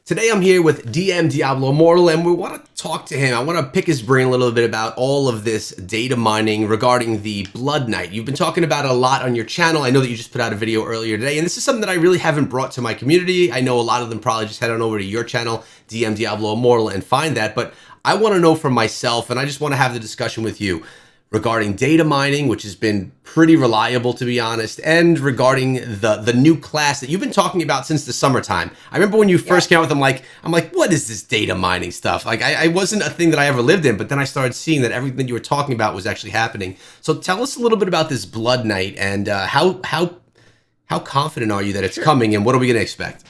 Today I'm here with Diablo Immortal, and we want to talk to him. I want to pick his brain a little bit about all of this data mining regarding the Blood Knight. You've been talking about it a lot on your channel. I know that you just put out a video earlier today, and this is something that I really haven't brought to my community. I know a lot of them probably just head on over to your channel, Diablo Immortal, and find that, but I want to know for myself, and I just want to have the discussion with you regarding data mining, which has been pretty reliable, to be honest, and regarding the new class that you've been talking about since the summertime. I remember when you first came out with them, I'm like, what is this data mining stuff? Like, I wasn't a thing that I ever lived in, but then I started seeing that everything that you were talking about was actually happening. So tell us a little bit about this Blood Knight and how confident are you that it's coming, and what are we going to expect?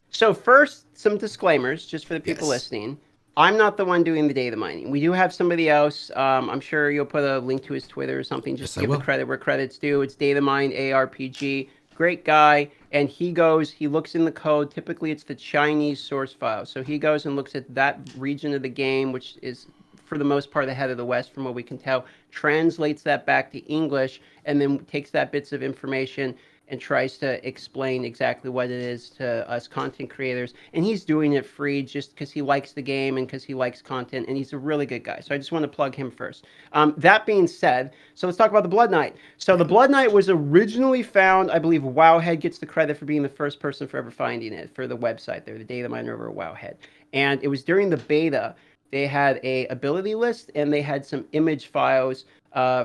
So first, some disclaimers just for the people listening. I'm not the one doing the data mining. We do have somebody else. I'm sure you'll put a link to his Twitter or something just to give the credit where credit's due. It's Data Mine ARPG. Great guy. And he looks in the code. Typically, it's the Chinese source file. So he goes and looks at that region of the game, which is, for the most part, the head of the West, from what we can tell, translates that back to English, and then takes that bits of information and tries to explain exactly what it is to us content creators. And he's doing it free just because he likes the game and because he likes content, and he's a really good guy. So I just want to plug him first. That being said, so let's talk about the Blood Knight. So the Blood Knight was originally found, I believe Wowhead gets the credit for being the first person for ever finding it for the website there, the data miner over Wowhead. And it was during the beta. They had a ability list, and they had some image files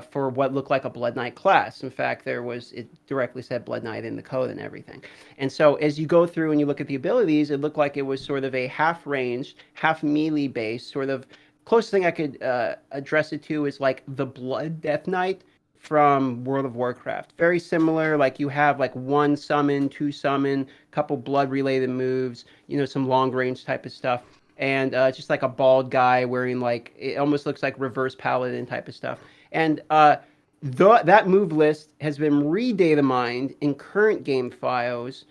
for what looked like a Blood Knight class. In fact, it directly said Blood Knight in the code and everything. And so as you go through and you look at the abilities, it looked like it was sort of a half-ranged, half-melee-based, sort of closest thing I could address it to is like the Blood Death Knight from World of Warcraft. Very similar, like you have like one summon, two summon, couple blood-related moves, some long-range type of stuff. And just like a bald guy wearing it almost looks like reverse paladin type of stuff. And that move list has been re-data mined in current game files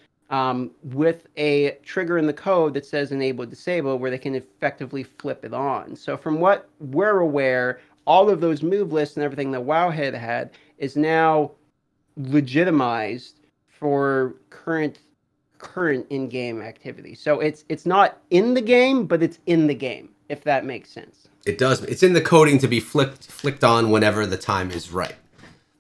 with a trigger in the code that says enable disable, where they can effectively flip it on. So from what we're aware, all of those move lists and everything that Wowhead had is now legitimized for current in-game activity. So it's not in the game, but it's in the game, if that makes sense. It does. It's in the coding to be flicked on whenever the time is right.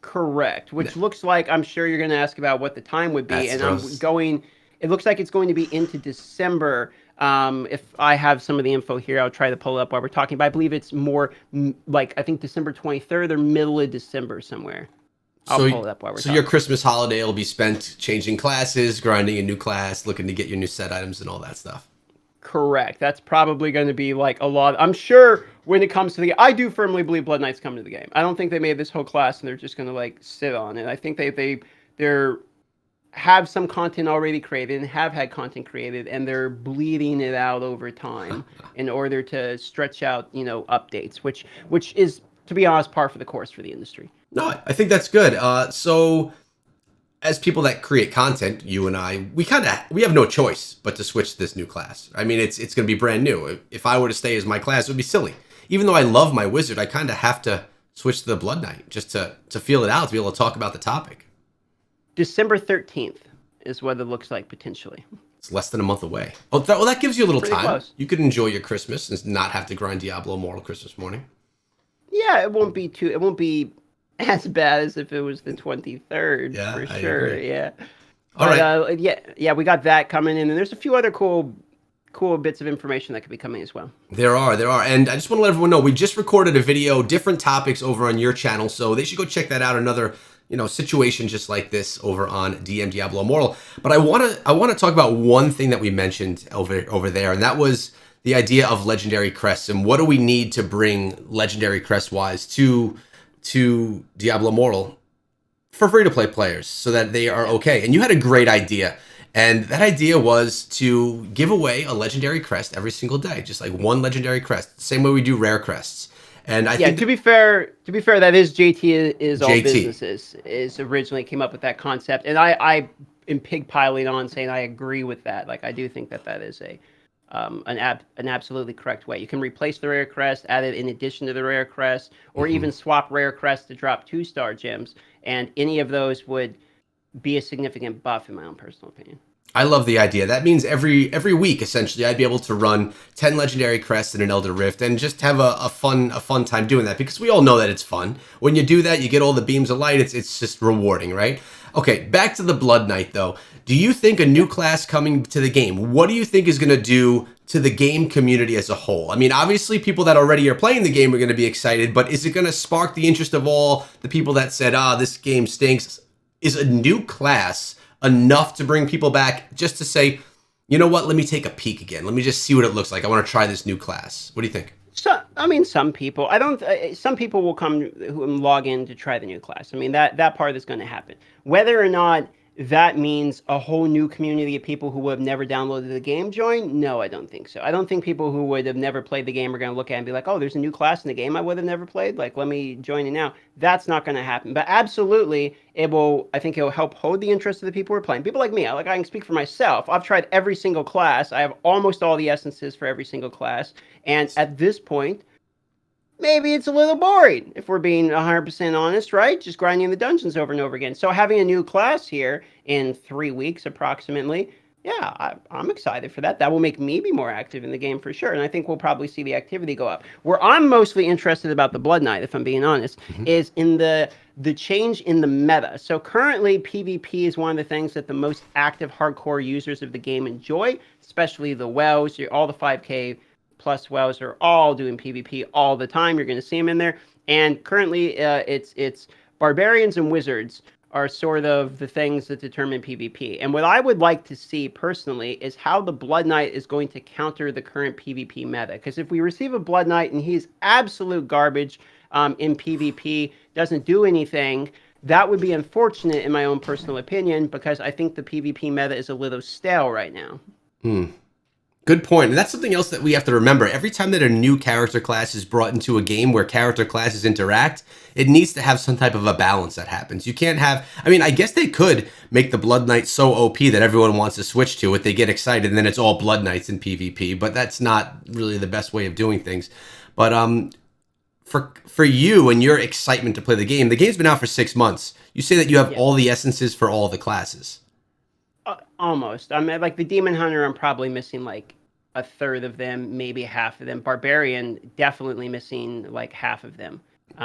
Correct. Which looks like, I'm sure you're going to ask about what the time would be. It looks like it's going to be into December. If I have some of the info here, I'll try to pull it up while we're talking. But I believe it's more I think December 23rd or middle of December somewhere. I'll pull it up while we're talking. So your Christmas holiday will be spent changing classes, grinding a new class, looking to get your new set items and all that stuff. Correct. That's probably going to be like a lot. I'm sure when it comes to I do firmly believe Blood Knight's coming to the game. I don't think they made this whole class and they're just going to sit on it. I think they're have some content already created and have had content created, and they're bleeding it out over time in order to stretch out, updates, which is, to be honest, par for the course for the industry. No, I think that's good. So as people that create content, you and I, we have no choice but to switch to this new class. I mean, it's going to be brand new. If I were to stay as my class, it would be silly. Even though I love my wizard, I kind of have to switch to the Blood Knight just to feel it out, to be able to talk about the topic. December 13th is what it looks like potentially. It's less than a month away. Oh, well, that gives you a little Pretty time. Close. You could enjoy your Christmas and not have to grind Diablo Immortal Christmas morning. Yeah, it won't be as bad as if it was the 23rd, for sure. Agree. Yeah. All right. Yeah, we got that coming in, and there's a few other cool bits of information that could be coming as well. There are. And I just want to let everyone know, we just recorded a video, different topics over on your channel, so they should go check that out. Another, situation just like this over on Diablo Immortal. But I want to talk about one thing that we mentioned over there, and that was the idea of legendary crests, and what do we need to bring legendary crest wise to Diablo Immortal for free-to-play players so that they are okay. And you had a great idea. And that idea was to give away a legendary crest every single day, just like one legendary crest, same way we do rare crests. And I think to be fair, that is JT is all businesses is originally came up with that concept, and I am pigpiling on saying I agree with that. I do think that is an absolutely correct way. You can replace the rare crest, add it in addition to the rare crest, or even swap rare crest to drop 2-star gems, and any of those would be a significant buff in my own personal opinion. I love the idea. That means every week, essentially, I'd be able to run 10 legendary crests in an Elder Rift and just have a fun time doing that, because we all know that it's fun. When you do that, you get all the beams of light. It's just rewarding, right? Okay, back to the Blood Knight though. Do you think a new class coming to the game, what do you think is going to do to the game community as a whole? I mean, obviously people that already are playing the game are going to be excited, but is it going to spark the interest of all the people that said, this game stinks? Is a new class enough to bring people back, just to say, you know what, let me take a peek again. Let me just see what it looks like. I want to try this new class. What do you think? So, I mean, some people. I don't. Some people will come who log in to try the new class. I mean, that part is going to happen. Whether or not that means a whole new community of people who would have never downloaded the game join, no, I don't think so. I don't think people who would have never played the game are going to look at it and be like, oh, there's a new class in the game I would have never played. Like, let me join it now. That's not going to happen. But absolutely, it will. I think it will help hold the interest of the people who are playing. People like me. I can speak for myself. I've tried every single class. I have almost all the essences for every single class. And at this point, maybe it's a little boring, if we're being 100% honest, right? Just grinding the dungeons over and over again. So having a new class here in 3 weeks approximately, yeah, I'm excited for that. That will make me be more active in the game for sure. And I think we'll probably see the activity go up. Where I'm mostly interested about the Blood Knight, if I'm being honest, is in the change in the meta. So currently, PvP is one of the things that the most active hardcore users of the game enjoy, especially the WoWs, all the 5K plus WoWs are all doing PvP all the time. You're going to see them in there. And currently, it's barbarians and wizards are sort of the things that determine PvP. And what I would like to see personally is how the Blood Knight is going to counter the current PvP meta. Because if we receive a Blood Knight and he's absolute garbage in PvP, doesn't do anything, that would be unfortunate in my own personal opinion, because I think the PvP meta is a little stale right now. Good point. And that's something else that we have to remember. Every time that a new character class is brought into a game where character classes interact, it needs to have some type of a balance that happens. You can't have, I mean, I guess they could make the Blood Knight so OP that everyone wants to switch to it. They get excited and then it's all Blood Knights in PvP, but that's not really the best way of doing things. But for you and your excitement to play the game's been out for 6 months. You say that you have all the essences for all the classes. Almost. I mean, like the Demon Hunter, I'm probably missing like a third of them, maybe half of them. Barbarian, definitely missing like half of them,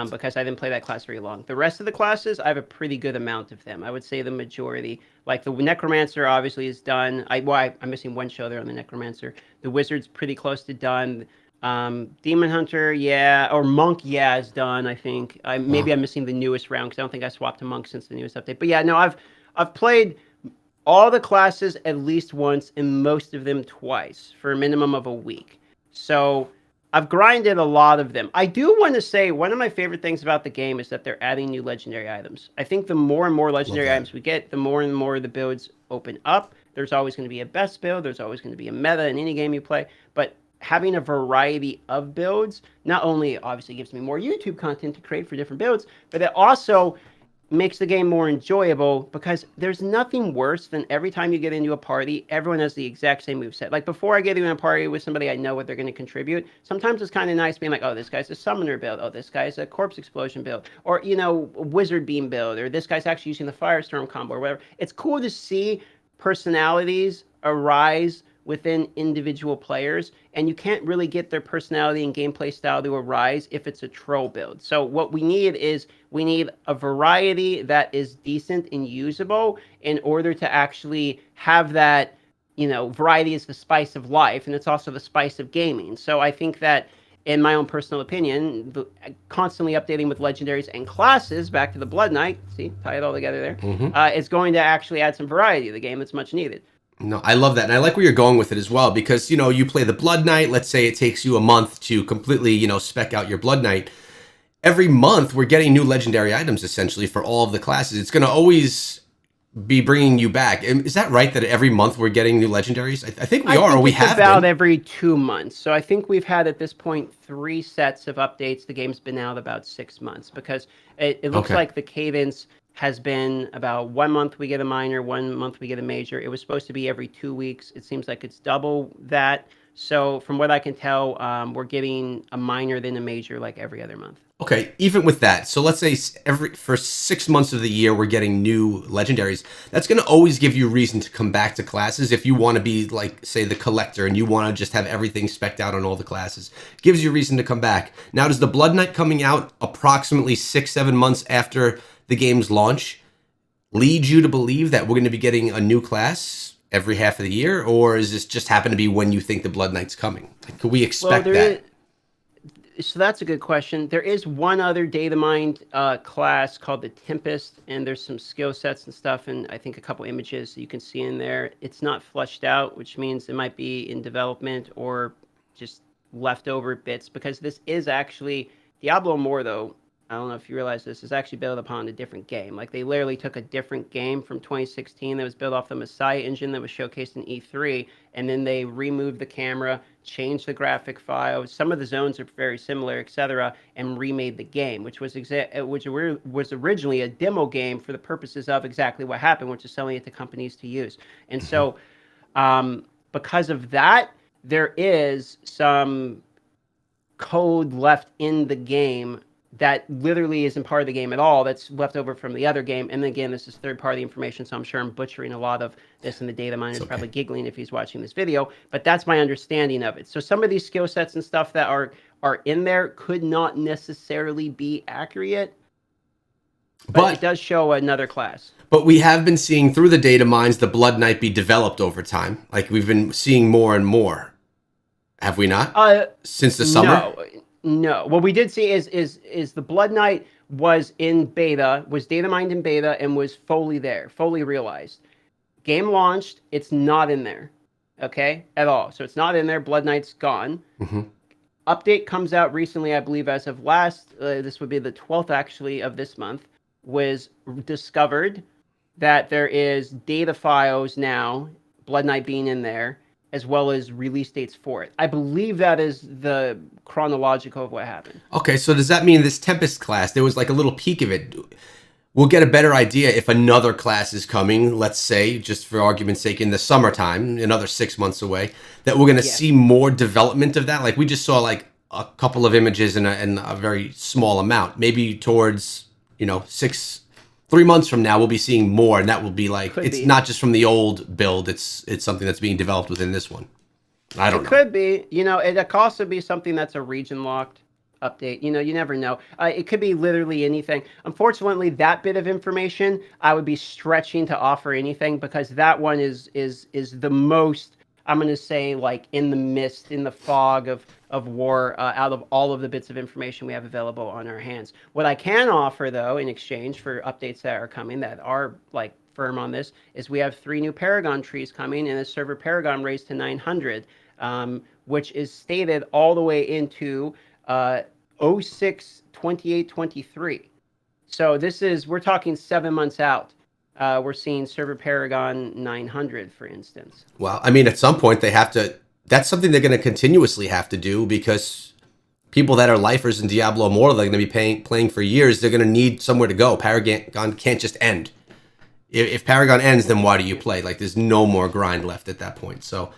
because I didn't play that class very long. The rest of the classes, I have a pretty good amount of them. I would say the majority. Like the Necromancer obviously is done. I'm missing one show there on the Necromancer. The Wizard's pretty close to done. Demon Hunter, yeah, or Monk, yeah, is done. I think. Maybe I'm missing the newest round because I don't think I swapped to Monk since the newest update. But yeah, no, I've played all the classes at least once, and most of them twice, for a minimum of a week. So I've grinded a lot of them. I do want to say one of my favorite things about the game is that they're adding new legendary items. I think the more and more legendary items we get, the more and more the builds open up. There's always going to be a best build. There's always going to be a meta in any game you play. But having a variety of builds not only obviously gives me more YouTube content to create for different builds, but it also makes the game more enjoyable, because there's nothing worse than every time you get into a party, everyone has the exact same moveset. Like before I get into a party with somebody, I know what they're going to contribute. Sometimes it's kind of nice being like, oh, this guy's a summoner build. Oh, this guy's a corpse explosion build. Or, wizard beam build. Or this guy's actually using the firestorm combo or whatever. It's cool to see personalities arise within individual players, and you can't really get their personality and gameplay style to arise if it's a troll build. So what we need a variety that is decent and usable in order to actually have that, variety is the spice of life, and it's also the spice of gaming. So I think that, in my own personal opinion, constantly updating with legendaries and classes, back to the Blood Knight, see, tie it all together there, is going to actually add some variety to the game that's much needed. No, I love that. And I like where you're going with it as well, because, you play the Blood Knight. Let's say it takes you a month to completely, spec out your Blood Knight. Every month, we're getting new legendary items, essentially, for all of the classes. It's going to always be bringing you back. Is that right, that every month we're getting new legendaries? I think we are, or we have about been. Every 2 months. So I think we've had, at this point, 3 sets of updates. The game's been out about 6 months, because it looks like the cadence has been about 1 month we get a minor, 1 month we get a major. It was supposed to be every 2 weeks. It seems like it's double that. So from what I can tell, we're getting a minor then a major like every other month. Okay, even with that, so let's say for 6 months of the year we're getting new legendaries. That's going to always give you reason to come back to classes if you want to be like, say, the collector and you want to just have everything specced out on all the classes. Gives you reason to come back. Now, does the Blood Knight coming out approximately 6-7 months after the game's launch lead you to believe that we're going to be getting a new class every half of the year, or is this just happen to be when you think the Blood Knight's coming? Like, could we expect that? So that's a good question. There is one other data mined class called the Tempest, and there's some skill sets and stuff, and I think a couple images you can see in there. It's not fleshed out, which means it might be in development or just leftover bits, because this is actually Diablo Immortal. I don't know if you realize this is actually built upon a different game. Like, they literally took a different game from 2016 that was built off the Messiah engine that was showcased in E3, and then they removed the camera, changed the graphic files. Some of the zones are very similar, etc., and remade the game, which was originally a demo game for the purposes of exactly what happened, which is selling it to companies to use. And so, because of that, there is some code left in the game that literally isn't part of the game at all, that's left over from the other game. And again, this is third-party information, so I'm sure I'm butchering a lot of this, and the data miner is probably giggling if he's watching this video, but that's my understanding of it. So some of these skill sets and stuff that are in there could not necessarily be accurate, but it does show another class. But we have been seeing through the data mines the Blood Knight be developed over time. Like, we've been seeing more and more. Have we not? Since the summer? No. What we did see is the Blood Knight was in beta, was data mined in beta, and was fully there, fully realized. Game launched, it's not in there, okay, at all. So it's not in there. Blood Knight's gone. Update comes out recently, I believe, as of this would be the 12th actually of this month, was discovered that there is data files now, Blood Knight being in there, as well as release dates for it. I believe that is the chronological of what happened. Okay, so does that mean this Tempest class, there was like a little peek of it? We'll get a better idea if another class is coming, let's say, just for argument's sake, in the summertime, another 6 months away, that we're going to see more development of that? Like, we just saw like a couple of images in a very small amount. Maybe towards, 3 months from now, we'll be seeing more, and that will be like, not just from the old build, it's something that's being developed within this one. I don't know. It could be. It could also be something that's a region-locked update. You never know. It could be literally anything. Unfortunately, that bit of information, I would be stretching to offer anything, because that one is the most, I'm going to say, like, in the mist, in the fog of war, out of all of the bits of information we have available on our hands. What I can offer, though, in exchange for updates that are coming that are, like, firm on this, is we have 3 new Paragon trees coming, and a server Paragon raised to 900, which is stated all the way into 06/28/23. So we're talking 7 months out. We're seeing server Paragon 900, for instance. Well, I mean, at some point they have to, that's something they're going to continuously have to do, because people that are lifers in Diablo Immortal, they're going to be playing for years. They're going to need somewhere to go. Paragon can't just end. If Paragon ends, then why do you play? Like, there's no more grind left at that point. So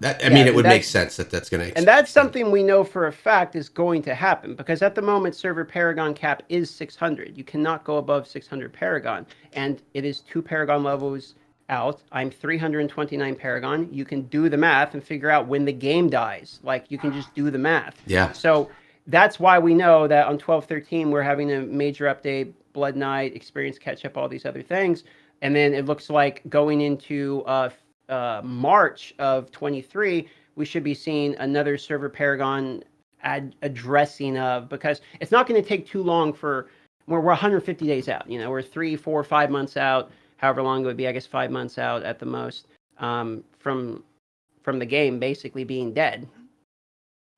it would make sense that's going to. And that's something we know for a fact is going to happen, because at the moment, server Paragon cap is 600. You cannot go above 600 Paragon, and it is 2 Paragon levels out. I'm 329 Paragon. You can do the math and figure out when the game dies. Like, you can just do the math. Yeah. So that's why we know that on 12/13 we're having a major update, Blood Knight, experience catch up, all these other things. And then it looks like going into March of 23, we should be seeing another server Paragon addressing of, because it's not going to take too long we're 150 days out. We're 3, 4, 5 months out, however long it would be, I guess 5 months out at the most, from the game basically being dead.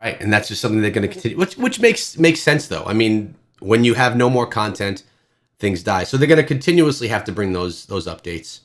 Right, and that's just something they're going to continue, which makes sense, though. I mean, when you have no more content, things die. So they're going to continuously have to bring those updates.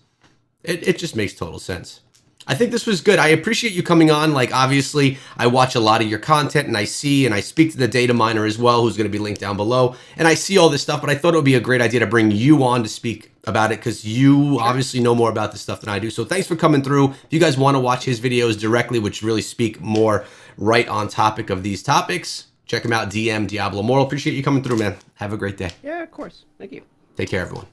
It just makes total sense. I think this was good. I appreciate you coming on. Like, obviously, I watch a lot of your content, and I speak to the data miner as well, who's going to be linked down below, and I see all this stuff, but I thought it would be a great idea to bring you on to speak about it, because you obviously know more about this stuff than I do. So thanks for coming through. If you guys want to watch his videos directly, which really speak more right on topic of these topics, Check him out, DM Diablo Immortal. Appreciate you coming through, man. Have a great day. Yeah, of course. Thank you. Take care, everyone.